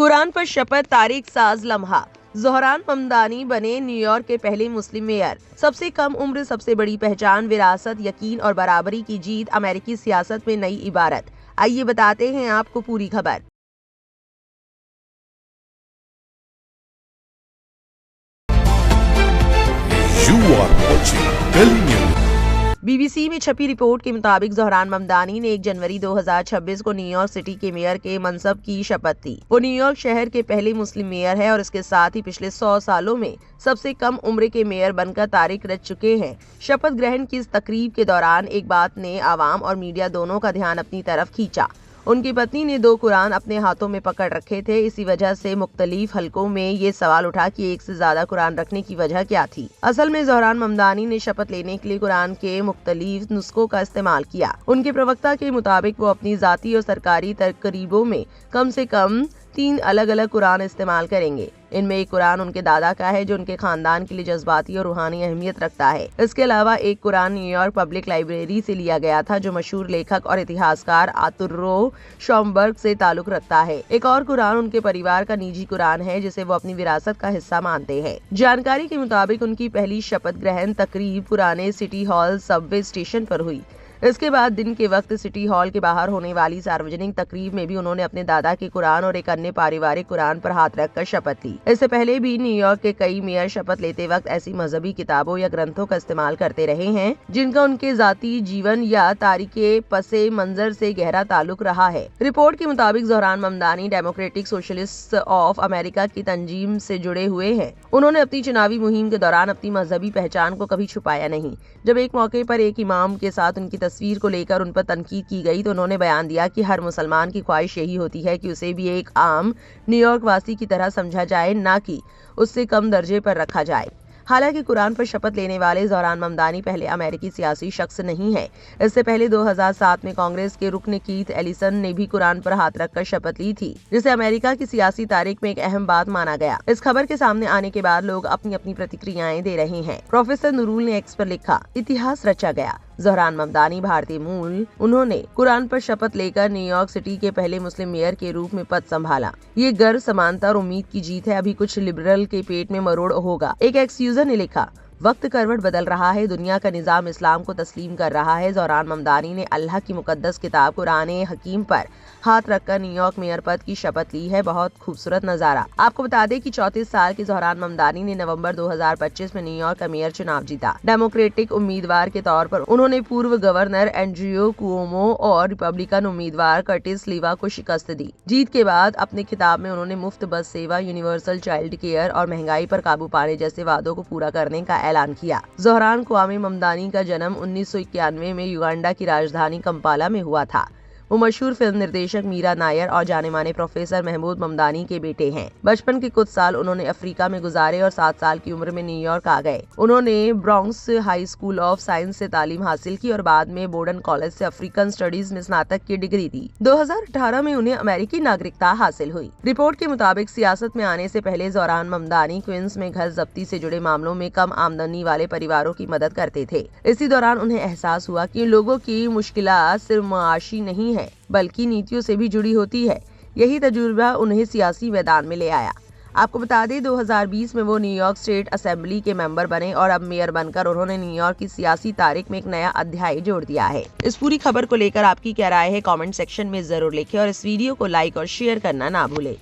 कुरान पर शपथ, तारीख साज लम्हा। ज़ोहरान ममदानी बने न्यूयॉर्क के पहले मुस्लिम मेयर। सबसे कम उम्र, सबसे बड़ी पहचान, विरासत, यकीन और बराबरी की जीत, अमेरिकी सियासत में नई इबारत। आइए बताते हैं आपको पूरी खबर। You are watching Delhi News. BBC में छपी रिपोर्ट के मुताबिक ज़ोहरान ममदानी ने 1 जनवरी 2026 को न्यूयॉर्क सिटी के मेयर के मनसब की शपथ ली। वो न्यूयॉर्क शहर के पहले मुस्लिम मेयर है और इसके साथ ही पिछले 100 सालों में सबसे कम उम्र के मेयर बनकर तारीख रच चुके हैं। शपथ ग्रहण की इस तकरीब के दौरान एक बात ने आवाम और मीडिया दोनों का ध्यान अपनी तरफ खींचा। उनकी पत्नी ने 2 कुरान अपने हाथों में पकड़ रखे थे। इसी वजह से मुख्तलिफ हलकों में ये सवाल उठा कि एक से ज्यादा कुरान रखने की वजह क्या थी। असल में ज़ोहरान ममदानी ने शपथ लेने के लिए कुरान के मुख्तलिफ नुस्खों का इस्तेमाल किया। उनके प्रवक्ता के मुताबिक वो अपनी जाती और सरकारी तकरीबों में कम से कम 3 अलग अलग कुरान इस्तेमाल करेंगे। इनमें एक कुरान उनके दादा का है जो उनके खानदान के लिए जज्बाती और रूहानी अहमियत रखता है। इसके अलावा एक कुरान न्यूयॉर्क पब्लिक लाइब्रेरी से लिया गया था जो मशहूर लेखक और इतिहासकार आर्तुरो शॉमबर्ग से ताल्लुक रखता है। एक और कुरान उनके परिवार का निजी कुरान है जिसे वो अपनी विरासत का हिस्सा मानते हैं। जानकारी के मुताबिक उनकी पहली शपथ ग्रहण तकरीब पुराने सिटी हॉल सबवे स्टेशन पर हुई। इसके बाद दिन के वक्त सिटी हॉल के बाहर होने वाली सार्वजनिक तकरीब में भी उन्होंने अपने दादा के कुरान और एक अन्य पारिवारिक कुरान पर हाथ रखकर शपथ ली। इससे पहले भी न्यूयॉर्क के कई मेयर शपथ लेते वक्त ऐसी मजहबी किताबों या ग्रंथों का इस्तेमाल करते रहे हैं जिनका उनके जाती जीवन या तारीखे पसे मंजर से गहरा ताल्लुक रहा है। रिपोर्ट के मुताबिक Zohran Mamdani democratic socialist of America की तंजीम से जुड़े हुए हैं। उन्होंने अपनी चुनावी मुहिम के दौरान अपनी मजहबी पहचान को कभी छुपाया नहीं। जब एक मौके पर एक इमाम के साथ उनकी तस्वीर को लेकर उन पर तनकीद की गई तो उन्होंने बयान दिया कि हर मुसलमान की ख्वाहिश यही होती है कि उसे भी एक आम न्यूयॉर्क वासी की तरह समझा जाए, ना कि उससे कम दर्जे पर रखा जाए। हालांकि कुरान पर शपथ लेने वाले ज़ोहरान ममदानी पहले अमेरिकी सियासी शख्स नहीं है। इससे पहले 2007 में कांग्रेस के रुकन कीथ एलिसन ने भी कुरान पर हाथ रखकर शपथ ली थी, जिसे अमेरिका की सियासी तारीख में एक अहम बात माना गया। इस खबर के सामने आने के बाद लोग अपनी अपनी प्रतिक्रियाएं दे रहे हैं। प्रोफेसर नूरुल ने एक्स पर लिखा, इतिहास रचा गया। ज़ोहरान ममदानी भारतीय मूल, उन्होंने कुरान पर शपथ लेकर न्यूयॉर्क सिटी के पहले मुस्लिम मेयर के रूप में पद संभाला। ये गर्व, समानता और उम्मीद की जीत है। अभी कुछ लिबरल के पेट में मरोड़ होगा। एक एक्स यूजर ने लिखा, वक्त करवट बदल रहा है, दुनिया का निजाम इस्लाम को तस्लीम कर रहा है। ज़ोहरान ममदानी ने अल्लाह की मुकद्दस किताब कुरान हकीम पर हाथ रखकर न्यूयॉर्क मेयर पद की शपथ ली है। बहुत खूबसूरत नजारा। आपको बता दें कि 34 साल के ज़ोहरान ममदानी ने नवंबर 2025 में न्यूयॉर्क का मेयर चुनाव जीता। डेमोक्रेटिक उम्मीदवार के तौर पर उन्होंने पूर्व गवर्नर एंड्रियो कुओमो और रिपब्लिकन उम्मीदवार कर्टिस लीवा को शिकस्त दी। जीत के बाद अपने खिताब में उन्होंने मुफ्त बस सेवा, यूनिवर्सल चाइल्ड केयर और महंगाई पर काबू पाने जैसे वादों को पूरा करने का ऐलान किया। ज़ोहरान क्वामे ममदानी का जन्म 1991 में युगांडा की राजधानी कंपाला में हुआ था। वो मशहूर फिल्म निर्देशक मीरा नायर और जाने माने प्रोफेसर महमूद ममदानी के बेटे हैं। बचपन के कुछ साल उन्होंने अफ्रीका में गुजारे और 7 साल की उम्र में न्यूयॉर्क आ गए। उन्होंने Bronx high school of science से तालीम हासिल की और बाद में बोर्डन कॉलेज से अफ्रीकन स्टडीज में स्नातक की डिग्री दी। 2018 में उन्हें अमेरिकी नागरिकता हासिल हुई। रिपोर्ट के मुताबिक सियासत में आने से पहले ज़ोहरान ममदानी क्वींस में घर जब्ती से जुड़े मामलों में कम आमदनी वाले परिवारों की मदद करते थे। इसी दौरान उन्हें एहसास हुआ कि लोगों की मुश्किलात सिर्फ मुआशी नहीं है बल्कि नीतियों से भी जुड़ी होती है। यही तजुर्बा उन्हें सियासी मैदान में ले आया। आपको बता दें 2020 में वो न्यूयॉर्क स्टेट असेंबली के मेंबर बने और अब मेयर बनकर उन्होंने न्यूयॉर्क की सियासी तारीख में एक नया अध्याय जोड़ दिया है। इस पूरी खबर को लेकर आपकी क्या राय है, कमेंट सेक्शन में जरूर लिखें और इस वीडियो को लाइक और शेयर करना ना भूलें।